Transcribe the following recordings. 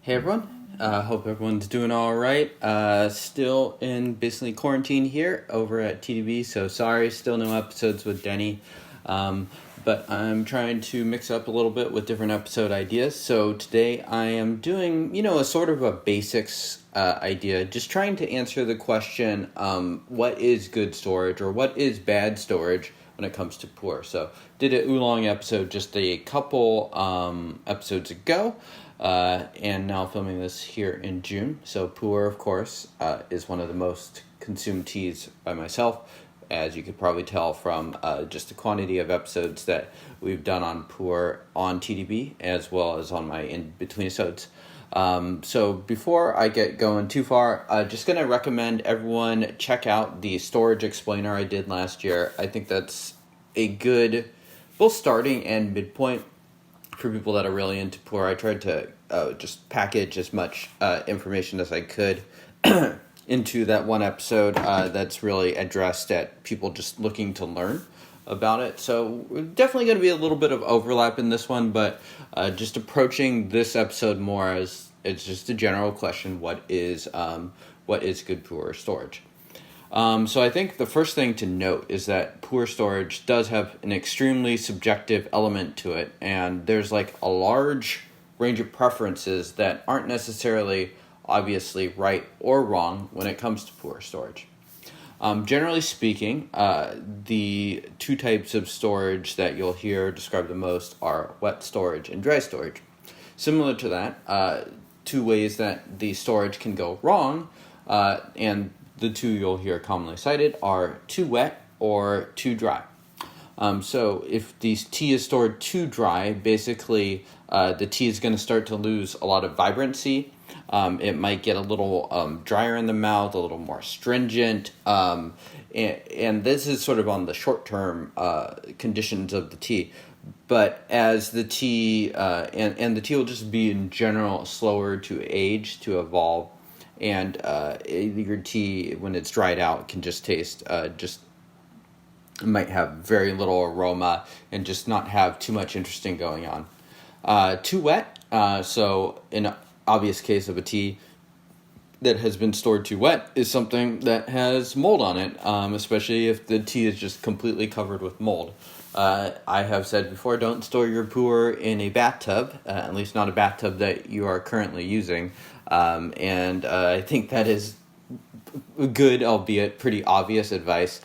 Hey everyone, hope everyone's doing all right. Still in basically quarantine here over at TeaDB, so sorry, still no episodes with Denny. But I'm trying to mix up a little bit with different episode ideas. So today I am doing, a sort of a basics idea, just trying to answer the question, what is good storage or what is bad storage when it comes to Pu'erh. So did an oolong episode just a couple episodes ago. And now filming this here in June. So Pu'erh, of course, is one of the most consumed teas by myself, as you could probably tell from just the quantity of episodes that we've done on Pu'erh on TeaDB, as well as on my Inbetweenisodes. So before I get going too far, just going to recommend everyone check out the storage explainer I did last year. I think that's a good both starting and midpoint for people that are really into Pu'erh. I tried to just package as much information as I could into that one episode that's really addressed at people just looking to learn about it. So definitely going to be a little bit of overlap in this one, but just approaching this episode more as it's just a general question: what is good Pu'erh storage? So I think the first thing to note is that Pu'erh storage does have an extremely subjective element to it, and there's like a large range of preferences that aren't necessarily obviously right or wrong when it comes to Pu'erh storage. Generally speaking, the two types of storage that you'll hear described the most are wet storage and dry storage. Similar to that, two ways that the storage can go wrong, and the two you'll hear commonly cited are too wet or too dry. So if the tea is stored too dry, basically the tea is going to start to lose a lot of vibrancy. It might get a little drier in the mouth, a little more stringent. And this is sort of on the short-term conditions of the tea. But as the tea, and the tea will just be in general slower to age, to evolve. And your tea, when it's dried out, can just taste might have very little aroma and just not have too much interesting going on. Too wet, so in an obvious case of a tea that has been stored too wet is something that has mold on it, especially if the tea is just completely covered with mold. I have said before, don't store your Pu'erh in a bathtub, at least not a bathtub that you are currently using. And I think that is good, albeit pretty obvious advice.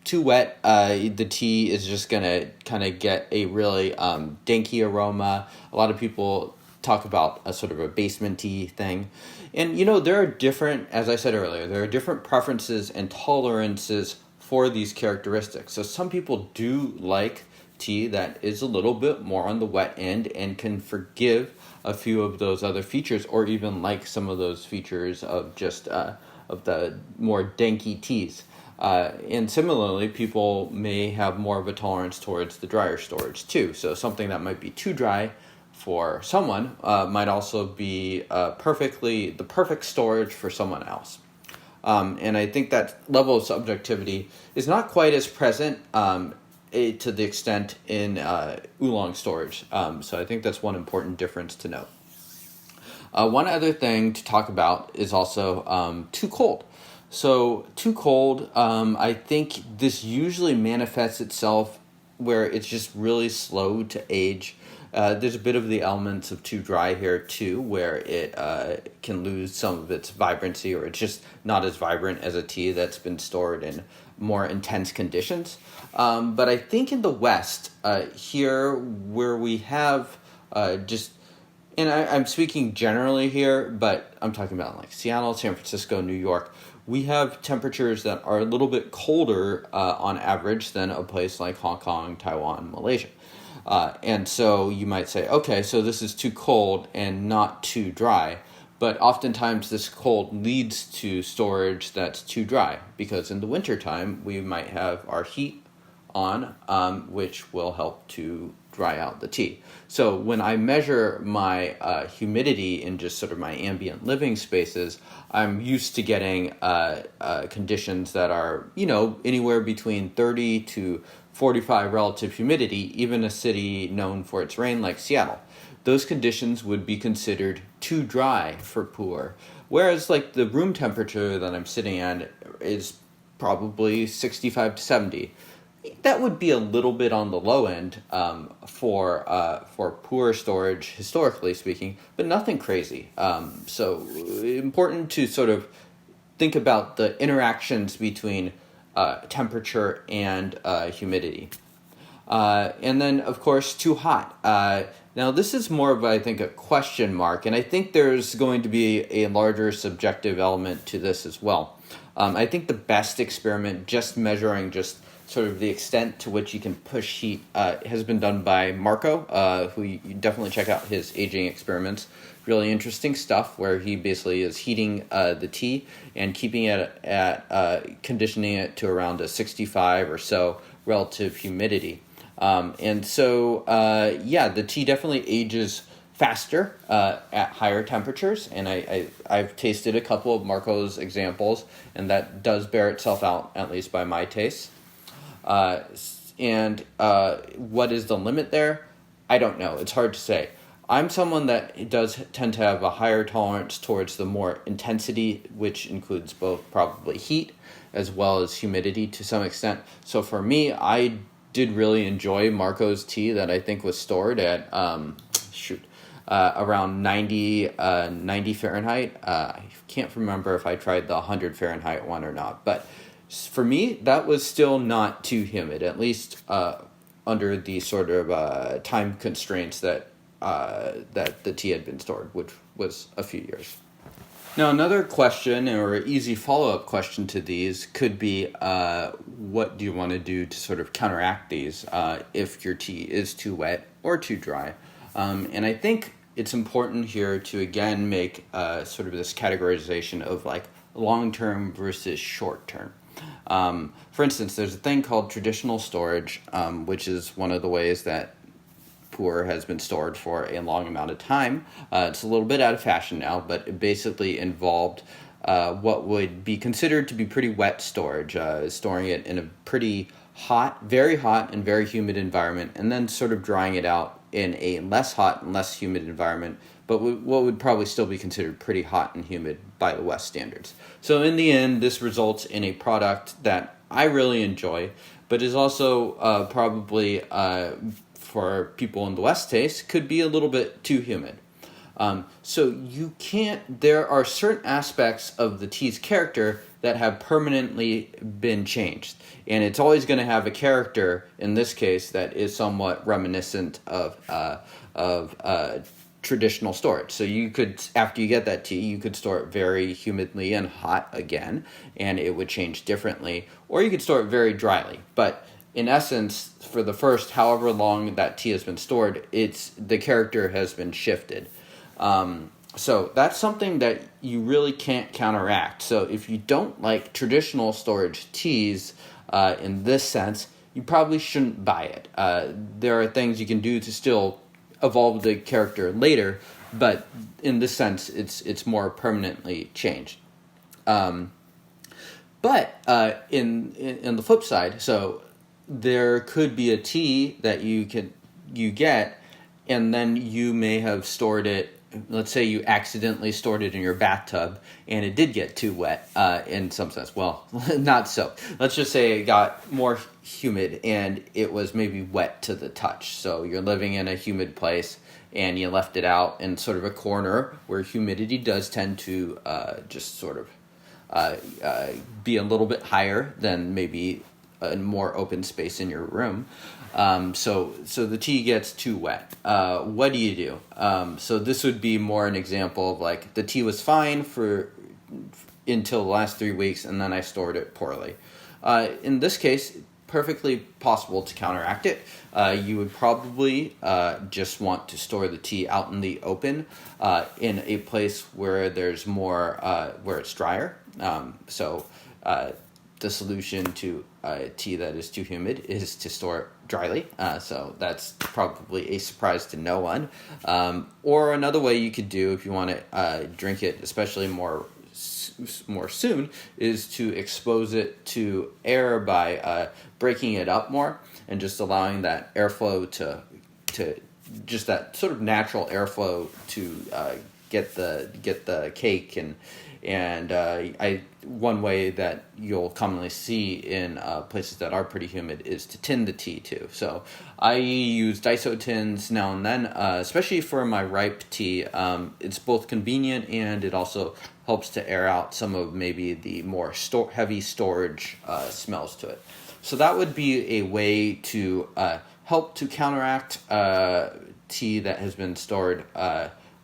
Too wet, the tea is just going to kind of get a really danky aroma. A lot of people talk about a sort of a basement tea thing. And, there are different, as I said earlier, there are different preferences and tolerances for these characteristics. So some people do like tea that is a little bit more on the wet end and can forgive a few of those other features, or even like some of those features of just of the more danky teas. And similarly, people may have more of a tolerance towards the drier storage too. So something that might be too dry for someone might also be the perfect storage for someone else. And I think that level of subjectivity is not quite as present to the extent in oolong storage. So I think that's one important difference to note. One other thing to talk about is also too cold. So too cold, I think this usually manifests itself where it's just really slow to age. There's a bit of the elements of too dry here too, where it can lose some of its vibrancy, or it's just not as vibrant as a tea that's been stored in more intense conditions. But I think in the West, here where we have and I'm speaking generally here, but I'm talking about like Seattle, San Francisco, New York, we have temperatures that are a little bit colder on average than a place like Hong Kong, Taiwan, Malaysia. And so you might say, okay, so this is too cold and not too dry. But oftentimes this cold leads to storage that's too dry, because in the wintertime we might have our heat on, which will help to dry out the tea. So when I measure my humidity in just sort of my ambient living spaces, I'm used to getting conditions that are, anywhere between 30 to 45 relative humidity, even a city known for its rain like Seattle. those conditions would be considered too dry for Pu'erh. Whereas like the room temperature that I'm sitting at is probably 65 to 70. That would be a little bit on the low end for Pu'erh storage, historically speaking, but nothing crazy. So important to sort of think about the interactions between temperature and humidity. And then, of course, too hot. Now, this is more of, I think, a question mark, and I think there's going to be a larger subjective element to this as well. I think the best experiment, just measuring just sort of the extent to which you can push heat, has been done by Marco, who you definitely check out his aging experiments. Really interesting stuff where he basically is heating the tea and keeping it at conditioning it to around a 65 or so relative humidity. And so, the tea definitely ages faster at higher temperatures, and I've tasted a couple of Marco's examples, and that does bear itself out, at least by my taste. And what is the limit there? I don't know. It's hard to say. I'm someone that does tend to have a higher tolerance towards the more intensity, which includes both probably heat as well as humidity to some extent. So for me, I did really enjoy Marco's tea that I think was stored at around 90 Fahrenheit. I can't remember if I tried the 100 Fahrenheit one or not, but for me, that was still not too humid, at least under the sort of time constraints that the tea had been stored, which was a few years. Now, another question or easy follow-up question to these could be, what do you want to do to sort of counteract these if your tea is too wet or too dry? And I think it's important here to, again, make sort of this categorization of like long-term versus short-term. For instance, there's a thing called traditional storage, which is one of the ways that Pu'erh has been stored for a long amount of time. It's a little bit out of fashion now, but it basically involved what would be considered to be pretty wet storage, storing it in a pretty hot, very hot and very humid environment, and then sort of drying it out in a less hot and less humid environment, but what would probably still be considered pretty hot and humid by the West standards. So in the end, this results in a product that I really enjoy, but is also probably, for people in the West taste, could be a little bit too humid. So you can't, there are certain aspects of the tea's character that have permanently been changed. And it's always going to have a character, in this case, that is somewhat reminiscent of traditional storage. So you could, after you get that tea, you could store it very humidly and hot again, and it would change differently. Or you could store it very dryly. But in essence, for the first however long that tea has been stored, the character has been shifted. So that's something that you really can't counteract. So if you don't like traditional storage teas in this sense, you probably shouldn't buy it. There are things you can do to still evolve the character later, but in this sense, it's more permanently changed. But in the flip side, so there could be a tea that you get, and then you may have stored it. Let's say you accidentally stored it in your bathtub and it did get too wet in some sense. Well, not so. Let's just say it got more humid and it was maybe wet to the touch. So you're living in a humid place and you left it out in sort of a corner where humidity does tend to just sort of be a little bit higher than maybe a more open space in your room. So the tea gets too wet. What do you do? So this would be more an example of like the tea was fine until the last 3 weeks, and then I stored it poorly. In this case, perfectly possible to counteract it. You would probably just want to store the tea out in the open in a place where there's more, where it's drier. The solution to tea that is too humid is to store it dryly. So that's probably a surprise to no one. Or another way you could do if you want to drink it, especially more soon, is to expose it to air by breaking it up more and just allowing that airflow to just that sort of natural airflow to get the cake. And one way that you'll commonly see in places that are pretty humid is to tin the tea too. So I use Daiso tins now and then, especially for my ripe tea. It's both convenient and it also helps to air out some of maybe the more heavy storage smells to it. So that would be a way to help to counteract tea that has been stored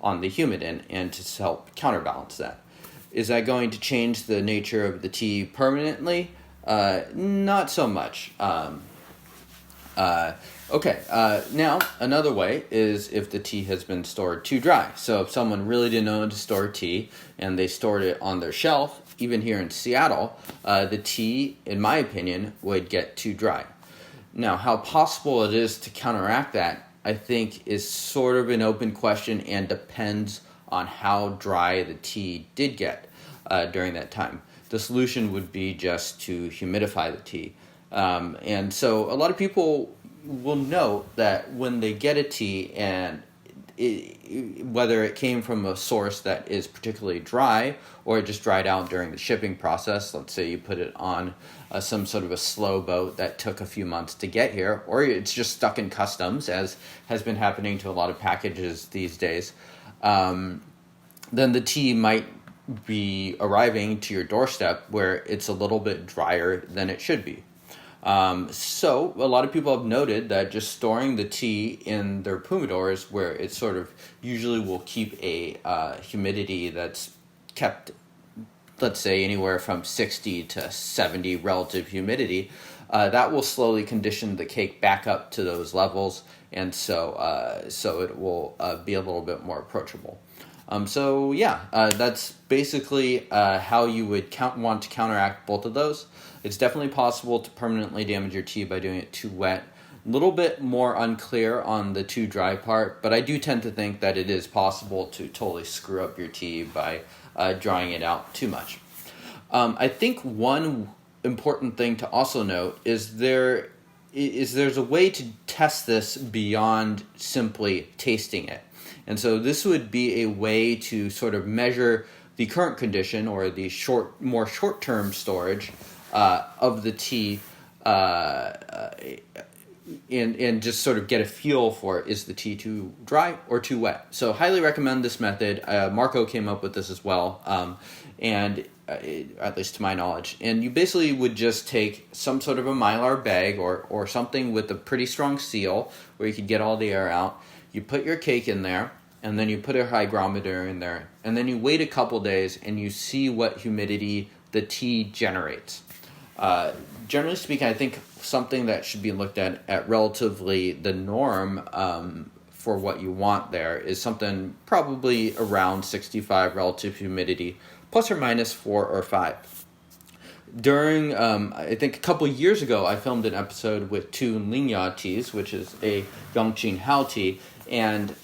on the humid end, and to help counterbalance that. Is that going to change the nature of the tea permanently? Not so much. Okay, now another way is if the tea has been stored too dry. So if someone really didn't know how to store tea and they stored it on their shelf, even here in Seattle, the tea, in my opinion, would get too dry. Now, how possible it is to counteract that, I think, is sort of an open question and depends on how dry the tea did get during that time. The solution would be just to humidify the tea. And so a lot of people will note that when they get a tea, and whether it came from a source that is particularly dry or it just dried out during the shipping process, let's say you put it on some sort of a slow boat that took a few months to get here, or it's just stuck in customs, as has been happening to a lot of packages these days, then the tea might be arriving to your doorstep where it's a little bit drier than it should be. So a lot of people have noted that just storing the tea in their humidors, where it sort of usually will keep a humidity that's kept, let's say, anywhere from 60 to 70 relative humidity, that will slowly condition the cake back up to those levels, and so it will be a little bit more approachable. That's basically how you would want to counteract both of those. It's definitely possible to permanently damage your tea by doing it too wet. A little bit more unclear on the too dry part, but I do tend to think that it is possible to totally screw up your tea by drying it out too much. I think one important thing to also note is there's a way to test this beyond simply tasting it. And so this would be a way to sort of measure the current condition, or the more short-term storage of the tea, and just sort of get a feel for, is the tea too dry or too wet? So highly recommend this method. Marco came up with this as well, at least to my knowledge. And you basically would just take some sort of a Mylar bag or something with a pretty strong seal where you could get all the air out. You put your cake in there, and then you put a hygrometer in there, and then you wait a couple days and you see what humidity the tea generates. Generally speaking, I think something that should be looked at relatively the norm for what you want there is something probably around 65 relative humidity, plus or minus 4 or 5. During, I think a couple years ago, I filmed an episode with two Lingya teas, which is a Yongqing Hao tea, and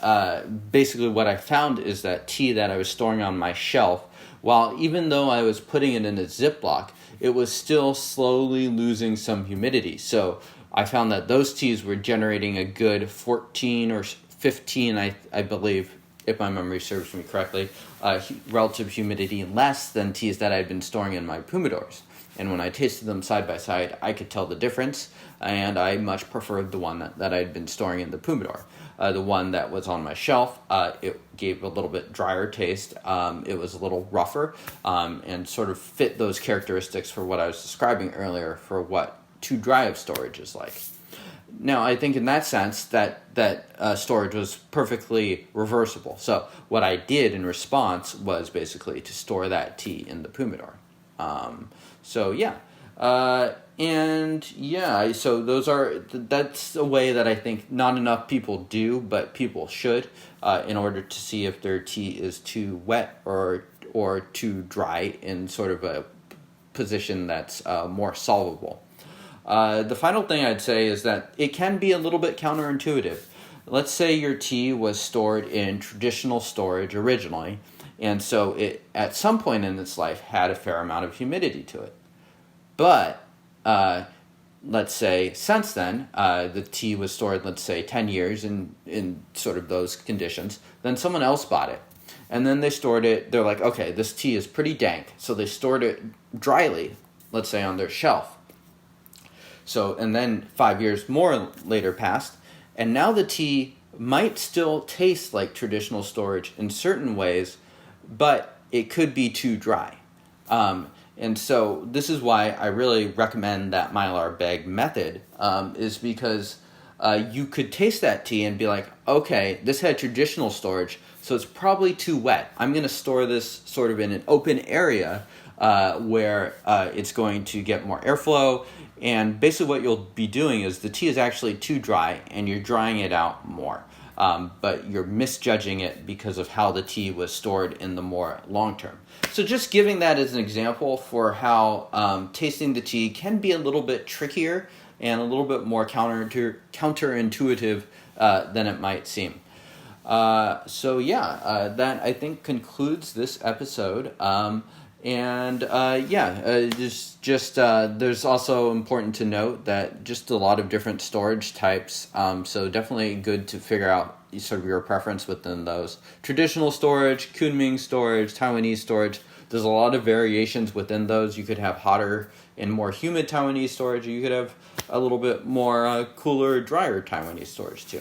basically what I found is that tea that I was storing on my shelf, while even though I was putting it in a Ziploc, it was still slowly losing some humidity. So I found that those teas were generating a good 14 or 15, I believe, if my memory serves me correctly, relative humidity less than teas that I had been storing in my humidors. And when I tasted them side by side, I could tell the difference, and I much preferred the one that I had been storing in the humidor. The one that was on my shelf, it gave a little bit drier taste. It was a little rougher, and sort of fit those characteristics for what I was describing earlier for what too dry of storage is like. Now, I think in that sense that storage was perfectly reversible. So what I did in response was basically to store that tea in the humidor. So that's a way that I think not enough people do, but people should, in order to see if their tea is too wet or too dry in sort of a position that's more solvable. The final thing I'd say is that it can be a little bit counterintuitive. Let's say your tea was stored in traditional storage originally, and so it, at some point in its life, had a fair amount of humidity to it. But let's say, since then, the tea was stored, let's say, 10 years in sort of those conditions. Then someone else bought it. And then they stored it. They're like, okay, this tea is pretty dank. So they stored it dryly, let's say, on their shelf. So, and then 5 years more later passed. And now the tea might still taste like traditional storage in certain ways, but it could be too dry. And so this is why I really recommend that Mylar bag method, is because you could taste that tea and be like, okay, this had traditional storage, so it's probably too wet. I'm going to store this sort of in an open area where it's going to get more airflow. And basically what you'll be doing is the tea is actually too dry and you're drying it out more. But you're misjudging it because of how the tea was stored in the more long term. So just giving that as an example for how tasting the tea can be a little bit trickier and a little bit more counterintuitive than it might seem. That I think concludes this episode. There's also important to note that just a lot of different storage types. So definitely good to figure out sort of your preference within those. Traditional storage, Kunming storage, Taiwanese storage. There's a lot of variations within those. You could have hotter and more humid Taiwanese storage. You could have a little bit more cooler, drier Taiwanese storage too.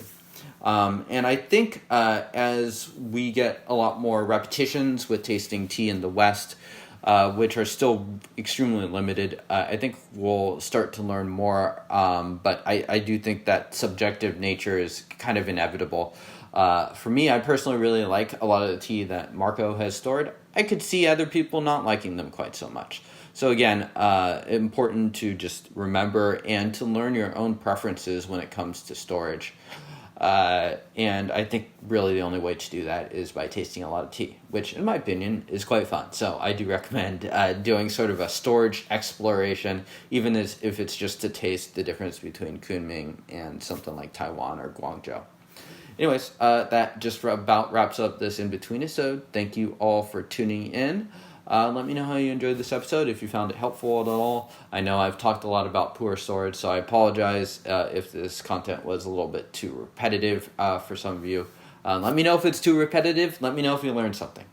And I think as we get a lot more repetitions with tasting tea in the West, which are still extremely limited, I think we'll start to learn more. But I do think that subjective nature is kind of inevitable. For me, I personally really like a lot of the tea that Marco has stored. I could see other people not liking them quite so much. So again, important to just remember and to learn your own preferences when it comes to storage. And I think really the only way to do that is by tasting a lot of tea, which in my opinion is quite fun. So I do recommend doing sort of a storage exploration, even if it's just to taste the difference between Kunming and something like Taiwan or Guangzhou. Anyways, that just about wraps up this Inbetweenisode. Thank you all for tuning in. Let me know how you enjoyed this episode, if you found it helpful at all. I know I've talked a lot about Pu'erh storage, so I apologize if this content was a little bit too repetitive for some of you. Let me know if it's too repetitive. Let me know if you learned something.